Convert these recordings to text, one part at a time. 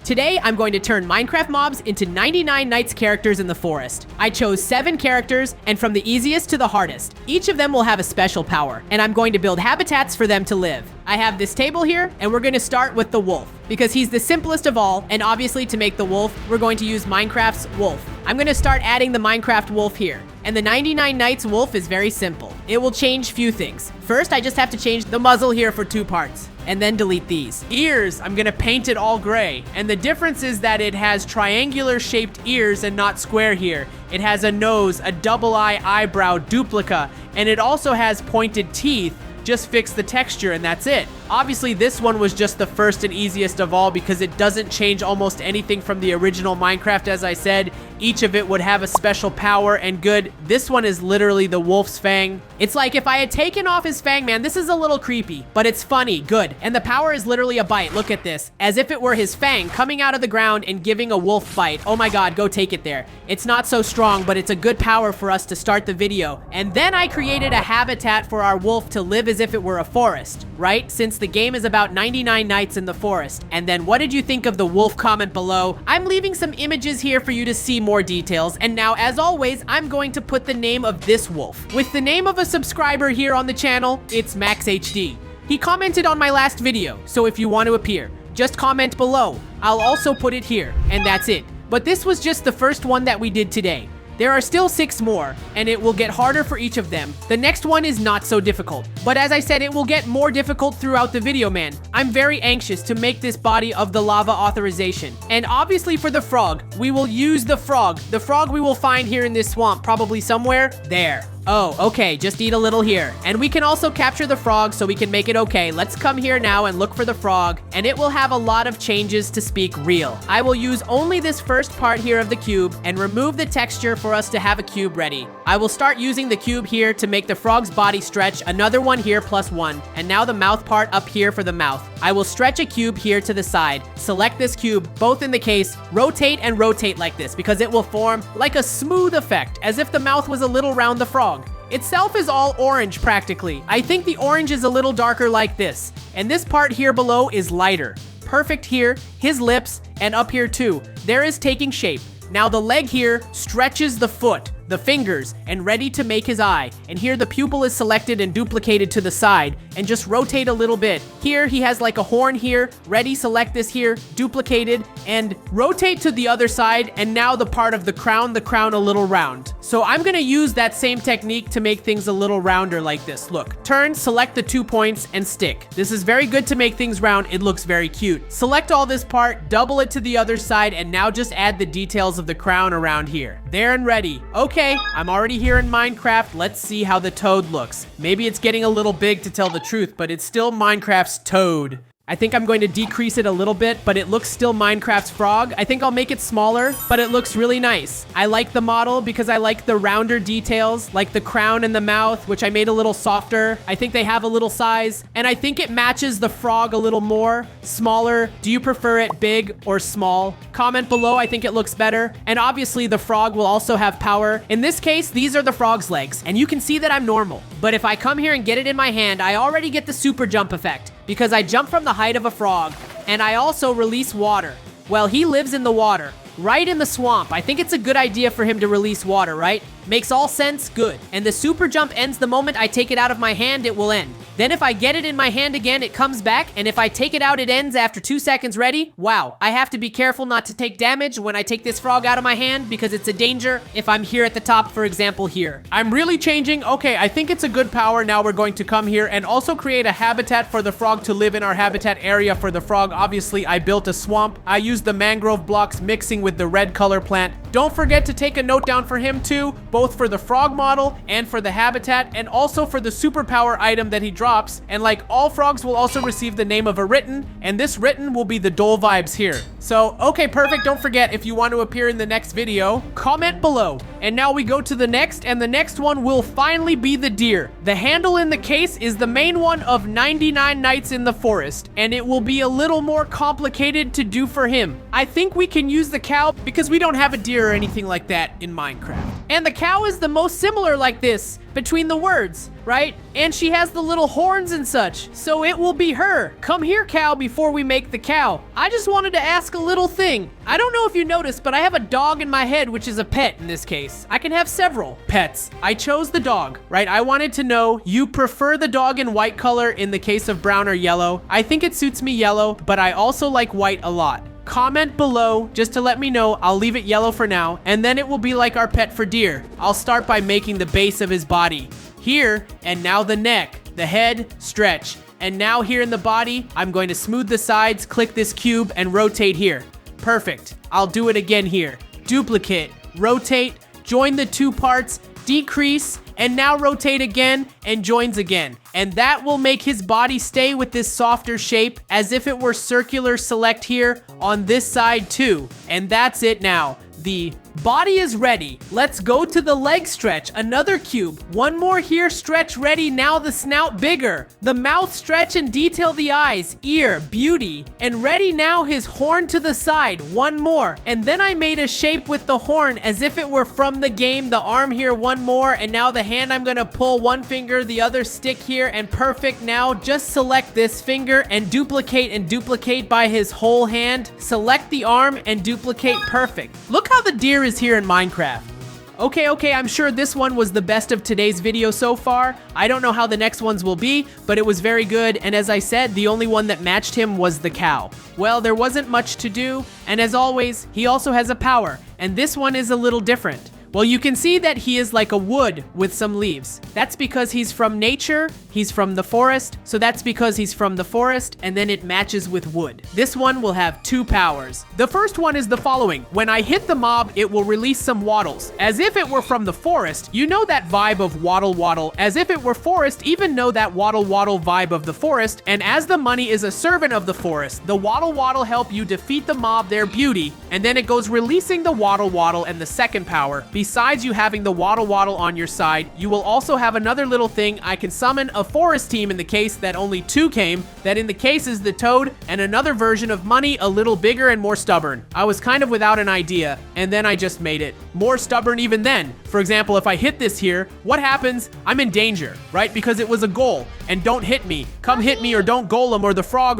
Today, I'm going to turn Minecraft mobs into 99 Nights characters in the forest. I chose 7 characters, and from the easiest to the hardest. Each of them will have a special power, and I'm going to build habitats for them to live. I have this table here, and we're going to start with the wolf, because he's the simplest of all, and obviously to make the wolf, we're going to use Minecraft's wolf. I'm going to start adding the Minecraft wolf here, and the 99 Nights wolf is very simple. It will change few things. First, I just have to change the muzzle here for 2 parts. And then delete these. Ears, I'm gonna paint it all gray. And the difference is that it has triangular shaped ears and not square here. It has a nose, a double eye eyebrow duplica, and it also has pointed teeth. Just fix the texture and that's it. Obviously, this one was just the first and easiest of all because it doesn't change almost anything from the original Minecraft. As I said, each of it would have a special power and good. This one is literally the wolf's fang. It's like if I had taken off his fang, man, this is a little creepy, but it's funny, good. And the power is literally a bite. Look at this, as if it were his fang coming out of the ground and giving a wolf bite. Oh my God, go take it there. It's not so strong, but it's a good power for us to start the video. And then I created a habitat for our wolf to live as if it were a forest, right? Since the game is about 99 nights in the forest. And then what did you think of the wolf? Comment below. I'm leaving some images here for you to see more details. And now, as always, I'm going to put the name of this wolf with the name of a subscriber here on the channel. It's Max HD. He commented on my last video, so if you want to appear, just comment below. I'll also put it here, and that's it. But this was just the first one that we did today. There are still 6 more, and it will get harder for each of them. The next one is not so difficult, but as I said, it will get more difficult throughout the video, man. I'm very anxious to make this body of the lava authorization. And obviously for the frog, we will use the frog. The frog we will find here in this swamp, probably somewhere there. Oh, okay, just eat a little here. And we can also capture the frog so we can make it okay. Let's come here now and look for the frog, and it will have a lot of changes to speak real. I will use only this first part here of the cube and remove the texture for us to have a cube ready. I will start using the cube here to make the frog's body stretch, another one here +1, and now the mouth part up here for the mouth. I will stretch a cube here to the side, select this cube, both in the case, rotate and rotate like this because it will form like a smooth effect, as if the mouth was a little round the frog. Itself is all orange practically. I think the orange is a little darker like this, and this part here below is lighter. Perfect here, his lips, and up here too. There is taking shape. Now the leg here stretches the foot, the fingers, and ready to make his eye. And here the pupil is selected and duplicated to the side, and just rotate a little bit. Here he has like a horn here, ready, select this here, duplicated, and rotate to the other side, and now the part of the crown a little round. So I'm gonna use that same technique to make things a little rounder like this. Look, turn, select the 2 points, and stick. This is very good to make things round. It looks very cute. Select all this part, double it to the other side, and now just add the details of the crown around here. There and ready. Okay, I'm already here in Minecraft. Let's see how the toad looks. Maybe it's getting a little big to tell the truth, but it's still Minecraft's toad. I think I'm going to decrease it a little bit, but it looks still Minecraft's frog. I think I'll make it smaller, but it looks really nice. I like the model because I like the rounder details, like the crown and the mouth, which I made a little softer. I think they have a little size, and I think it matches the frog a little more. Smaller. Do you prefer it big or small? Comment below. I think it looks better. And obviously the frog will also have power. In this case, these are the frog's legs, and you can see that I'm normal. But if I come here and get it in my hand, I already get the super jump effect, because I jump from the height of a frog, and I also release water. Well, he lives in the water, right in the swamp. I think it's a good idea for him to release water, right? Makes all sense, good. And the super jump ends the moment I take it out of my hand, it will end. Then if I get it in my hand again, it comes back, and if I take it out, it ends after 2 seconds ready. Wow, I have to be careful not to take damage when I take this frog out of my hand because it's a danger if I'm here at the top, for example, here. I'm really changing. Okay, I think it's a good power. Now we're going to come here and also create a habitat for the frog to live in. Our habitat area for the frog, obviously, I built a swamp. I used the mangrove blocks mixing with the red color plant. Don't forget to take a note down for him too, both for the frog model and for the habitat, and also for the superpower item that he drops. And like all frogs will also receive the name of a written, and this written will be the Dole Vibes here. So, okay, perfect. Don't forget, if you want to appear in the next video, comment below. And now we go to the next, and the next one will finally be the deer. The handle in the case is the main one of 99 Nights in the Forest, and it will be a little more complicated to do for him. I think we can use the cow because we don't have a deer or anything like that in Minecraft. And the cow is the most similar like this, between the words, right? And she has the little horns and such, so it will be her. Come here, cow, before we make the cow. I just wanted to ask a little thing. I don't know if you noticed, but I have a dog in my head, which is a pet in this case. I can have several pets. I chose the dog, right? I wanted to know, you prefer the dog in white color in the case of brown or yellow. I think it suits me yellow, but I also like white a lot. Comment below just to let me know. I'll leave it yellow for now, and then it will be like our pet for deer. I'll start by making the base of his body. Here, and now the neck, the head, stretch. And now here in the body, I'm going to smooth the sides, click this cube, and rotate here. Perfect. I'll do it again here. Duplicate, rotate, join the two parts, decrease, and now rotate again and joins again. And that will make his body stay with this softer shape as if it were circular. Select here on this side too. And that's it now. The body is ready. Let's go to the leg stretch. Another cube. One more here. Stretch ready. Now the snout bigger. The mouth stretch and detail the eyes. Ear. Beauty. And ready now his horn to the side. One more. And then I made a shape with the horn as if it were from the game. The arm here. One more. And now the hand, I'm gonna pull one finger, the other stick here, and perfect. Now just select this finger and duplicate by his whole hand. Select the arm and duplicate. Perfect. Look how the deer is here in Minecraft. Okay, I'm sure this one was the best of today's video so far. I don't know how the next ones will be, but it was very good, and as I said, the only one that matched him was the cow. Well, there wasn't much to do, and as always, he also has a power, and this one is a little different. Well, you can see that he is like a wood with some leaves. That's because he's from nature, he's from the forest, so that's because he's from the forest, and then it matches with wood. This one will have two powers. The first one is the following. When I hit the mob, it will release some waddles. As if it were from the forest, you know that vibe of waddle waddle. As if it were forest, even know that waddle waddle vibe of the forest, and as the money is a servant of the forest, the waddle waddle help you defeat the mob, their beauty, and then it goes releasing the waddle waddle and the second power. Besides you having the waddle waddle on your side, you will also have another little thing. I can summon a forest team in the case that only two came, that in the case is the toad, and another version of money a little bigger and more stubborn. I was kind of without an idea, and then I just made it. More stubborn even then. For example, if I hit this here, what happens? I'm in danger, right? Because it was a goal, and don't hit me. Come hit me or don't golem or the frog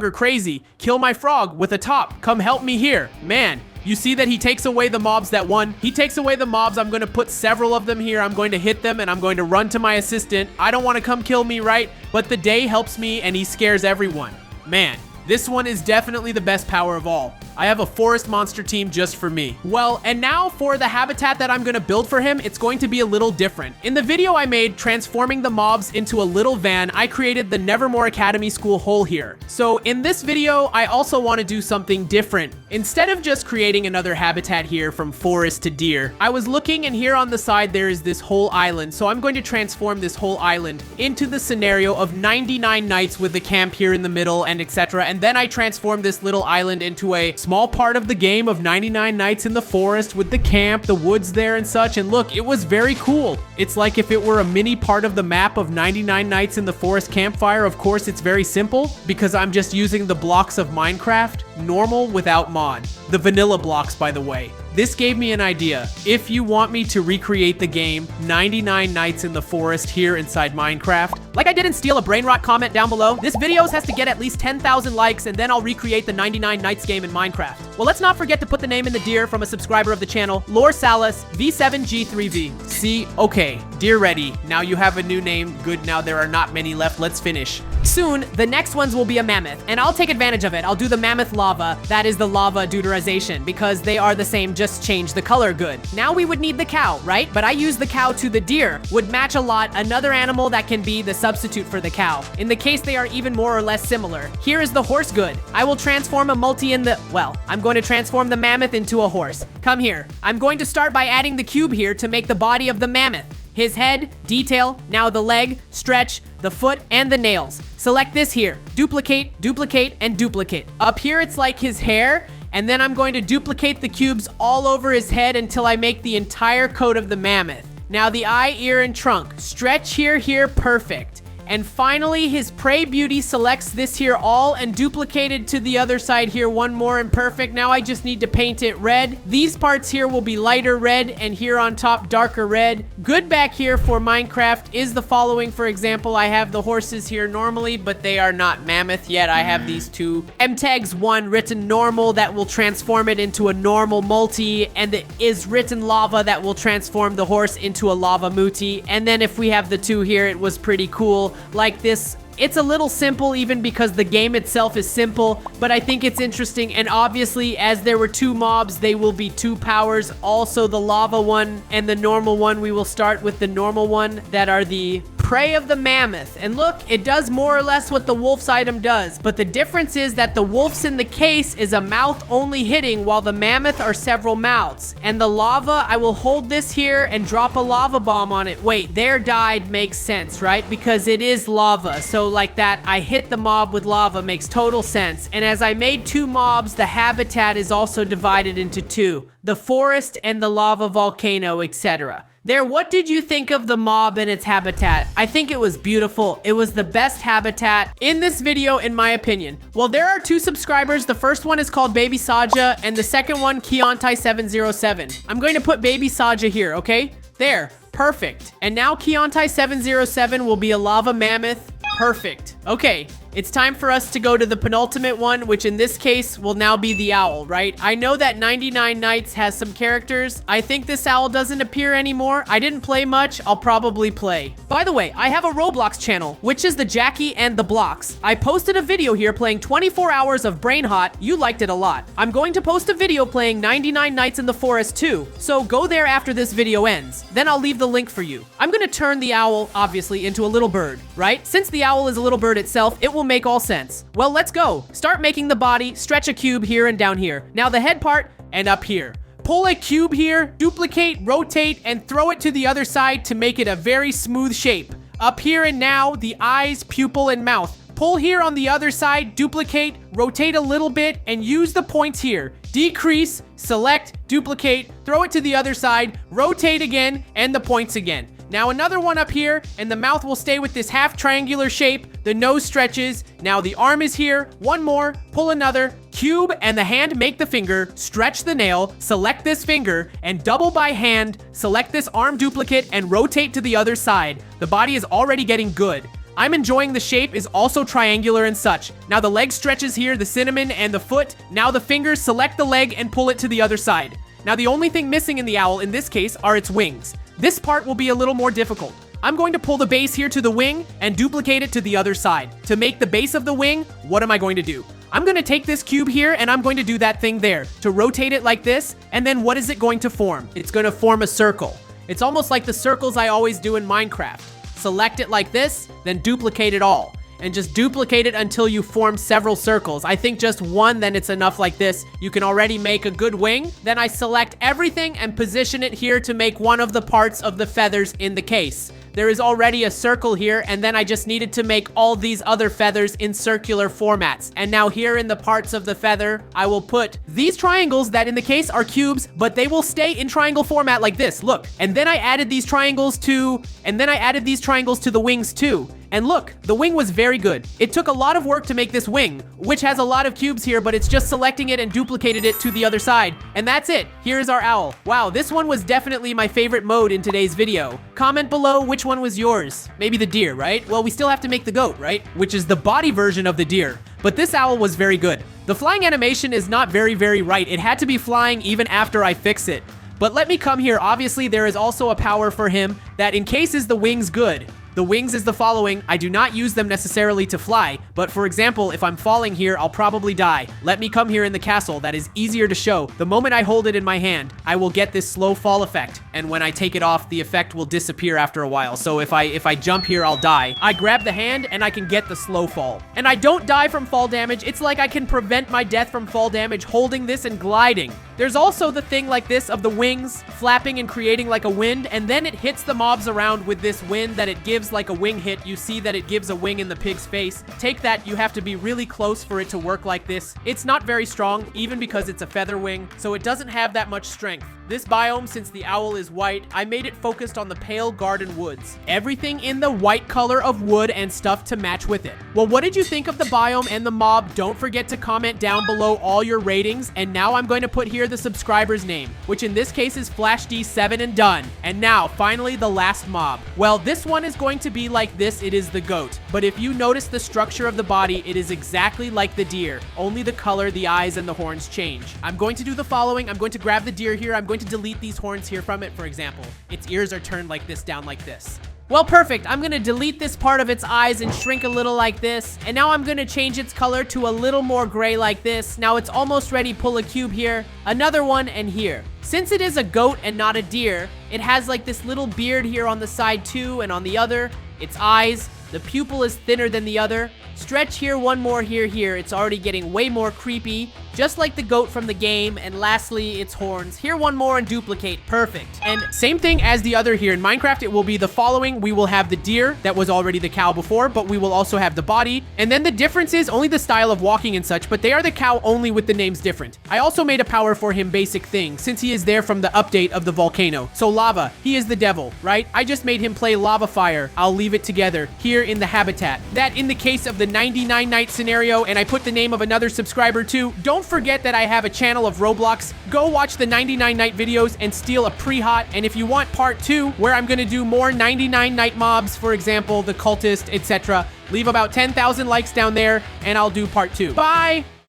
are crazy. Kill my frog with a top. Come help me here. Man. You see that he takes away the mobs that won. He takes away the mobs. I'm going to put several of them here. I'm going to hit them and I'm going to run to my assistant. I don't want to come kill me, right? But the day helps me and he scares everyone. Man, this one is definitely the best power of all. I have a forest monster team just for me. Well, and now for the habitat that I'm gonna build for him, it's going to be a little different. In the video I made transforming the mobs into a little van, I created the Nevermore Academy School hole here. So in this video, I also want to do something different. Instead of just creating another habitat here from forest to deer, I was looking and here on the side there is this whole island. So I'm going to transform this whole island into the scenario of 99 nights with the camp here in the middle and etc. And then I transform this little island into a small part of the game of 99 nights in the forest with the camp, the woods there and such. And look, it was very cool. It's like if it were a mini part of the map of 99 nights in the forest campfire. Of course, it's very simple because I'm just using the blocks of Minecraft, normal without mod. The vanilla blocks, by the way. This gave me an idea. If you want me to recreate the game 99 nights in the forest here inside Minecraft, like I didn't steal a brain rot comment down below, this video has to get at least 10,000 likes and then I'll recreate the 99 nights game in Minecraft. Well, let's not forget to put the name in the deer from a subscriber of the channel, Lore Salas V7G3V. See, okay, deer ready. Now you have a new name. Good, now there are not many left. Let's finish. Soon, the next ones will be a mammoth, and I'll take advantage of it. I'll do the mammoth lava. That is the lava deuterization, because they are the same, just change the color good. Now we would need the cow, right? But I use the cow to the deer. Would match a lot. Another animal that can be the substitute for the cow. In the case they are even more or less similar. Here is the horse good. I will transform a multi in the, well, I'm going to transform the mammoth into a horse. Come here. I'm going to start by adding the cube here to make the body of the mammoth. His head, detail, now the leg, stretch, the foot, and the nails. Select this here, duplicate, duplicate, and duplicate. Up here, it's like his hair, and then I'm going to duplicate the cubes all over his head until I make the entire coat of the mammoth. Now the eye, ear, and trunk. Stretch here, perfect. And finally, his prey beauty selects this here all and duplicated to the other side here one more and perfect. Now I just need to paint it red. These parts here will be lighter red and here on top darker red. Good back here for Minecraft is the following. For example, I have the horses here normally, but they are not Mammoth yet. I have these two. M-Tags 1 written normal that will transform it into a normal multi, and it is written lava that will transform the horse into a lava muti. And then if we have the 2 here, it was pretty cool. Like this, it's a little simple even because the game itself is simple, but I think it's interesting. And obviously, as there were 2 mobs, they will be 2 powers. Also, the lava one and the normal one, we will start with the normal one that are the prey of the mammoth. And look, it does more or less what the wolf's item does, but the difference is that the wolf's in the case is a mouth only hitting, while the mammoth are several mouths. And the lava, I will hold this here and drop a lava bomb on it. Wait, there died makes sense, right? Because it is lava. So like that, I hit the mob with lava makes total sense. And as I made 2 mobs, the habitat is also divided into 2. The forest and the lava volcano, etc. There, what did you think of the mob and its habitat? I think it was beautiful. It was the best habitat in this video, in my opinion. Well, there are 2 subscribers. The first one is called Baby Saja, and the second one, Keontai707. I'm going to put Baby Saja here, okay? There, perfect. And now Keontai707 will be a lava mammoth. Perfect. Okay, it's time for us to go to the penultimate one, which in this case will now be the owl, right? I know that 99 Nights has some characters. I think this owl doesn't appear anymore. I didn't play much. I'll probably play. By the way, I have a Roblox channel, which is the Jackie and the Blocks. I posted a video here playing 24 hours of Brain Hot. You liked it a lot. I'm going to post a video playing 99 Nights in the Forest too, so go there after this video ends. Then I'll leave the link for you. I'm gonna turn the owl, obviously, into a little bird, right? Since the owl is a little bird itself, it will make all sense. Well, let's go. Start making the body, stretch a cube here and down here. Now the head part and up here. Pull a cube here, duplicate, rotate, and throw it to the other side to make it a very smooth shape. Up here and now, the eyes, pupil, and mouth. Pull here on the other side, duplicate, rotate a little bit, and use the points here. Decrease, select, duplicate, throw it to the other side, rotate again, and the points again. Now another one up here, and the mouth will stay with this half triangular shape. The nose stretches. Now the arm is here. One more, pull another, cube, and the hand, make the finger, stretch the nail, select this finger, and double by hand, select this arm duplicate, and rotate to the other side. The body is already getting good. I'm enjoying the shape is also triangular and such. Now the leg stretches here, the cinnamon, and the foot. Now the fingers, select the leg, and pull it to the other side. Now the only thing missing in the owl in this case are its wings. This part will be a little more difficult. I'm going to pull the base here to the wing and duplicate it to the other side. To make the base of the wing, what am I going to do? I'm going to take this cube here and I'm going to do that thing there. To rotate it like this, and then what is it going to form? It's going to form a circle. It's almost like the circles I always do in Minecraft. Select it like this, then duplicate it all. And just duplicate it until you form several circles. I think just one, then it's enough like this. You can already make a good wing. Then I select everything and position it here to make one of the parts of the feathers in the case. There is already a circle here, and then I just needed to make all these other feathers in circular formats. And now here in the parts of the feather, I will put these triangles that in the case are cubes, but they will stay in triangle format like this, look. And then I added these triangles to the wings too. And look, the wing was very good. It took a lot of work to make this wing, which has a lot of cubes here, but it's just selecting it and duplicated it to the other side. And that's it. Here is our owl. Wow, this one was definitely my favorite mode in today's video. Comment below which one was yours. Maybe the deer, right? Well, we still have to make the goat, right? Which is the body version of the deer. But this owl was very good. The flying animation is not very right. It had to be flying even after I fix it. But let me come here. Obviously, there is also a power for him that in case is the wings good. The wings is the following. I do not use them necessarily to fly, but for example, if I'm falling here, I'll probably die. Let me come here in the castle. That is easier to show. The moment I hold it in my hand, I will get this slow fall effect, and when I take it off, the effect will disappear after a while. So if I jump here, I'll die. I grab the hand, and I can get the slow fall. And I don't die from fall damage. It's like I can prevent my death from fall damage holding this and gliding. There's also the thing like this of the wings flapping and creating like a wind, and then it hits the mobs around with this wind that it gives like a wing hit. You see that it gives a wing in the pig's face. Take that, you have to be really close for it to work like this. It's not very strong, even because it's a feather wing, so it doesn't have that much strength. This biome, since the owl is white, I made it focused on the pale garden woods. Everything in the white color of wood and stuff to match with it. Well, what did you think of the biome and the mob? Don't forget to comment down below all your ratings. And now I'm going to put here the subscriber's name, which in this case is FlashD7 and done. And now, finally, the last mob. Well, this one is going to be like this. It is the goat. But if you notice the structure of the body, it is exactly like the deer. Only the color, the eyes, and the horns change. I'm going to do the following. I'm going to grab the deer here. I'm going to delete these horns here from it, for example. Its ears are turned like this, down like this. Well, perfect. I'm gonna delete this part of its eyes and shrink a little like this. And now I'm gonna change its color to a little more gray like this. Now it's almost ready. Pull a cube here, another one, and here. Since it is a goat and not a deer, it has like this little beard here on the side too, and on the other, its eyes. The pupil is thinner than the other. Stretch here, one more here. It's already getting way more creepy, just like the goat from the game. And lastly, its horns. Here, one more and duplicate. Perfect. And same thing as the other here in Minecraft, it will be the following. We will have the deer that was already the cow before, but we will also have the body. And then the difference is only the style of walking and such, but they are the cow only with the names different. I also made a power for him basic thing, since he is there from the update of the volcano. So lava, he is the devil, right? I just made him play lava fire. I'll leave it together here in the habitat. That in the case of the 99 night scenario, and I put the name of another subscriber too. Don't forget that I have a channel of Roblox. Go watch the 99 night videos and steal a pre-hot. And if you want part 2, where I'm gonna do more 99 night mobs, for example, the cultist, etc., leave about 10,000 likes down there and I'll do part 2. Bye!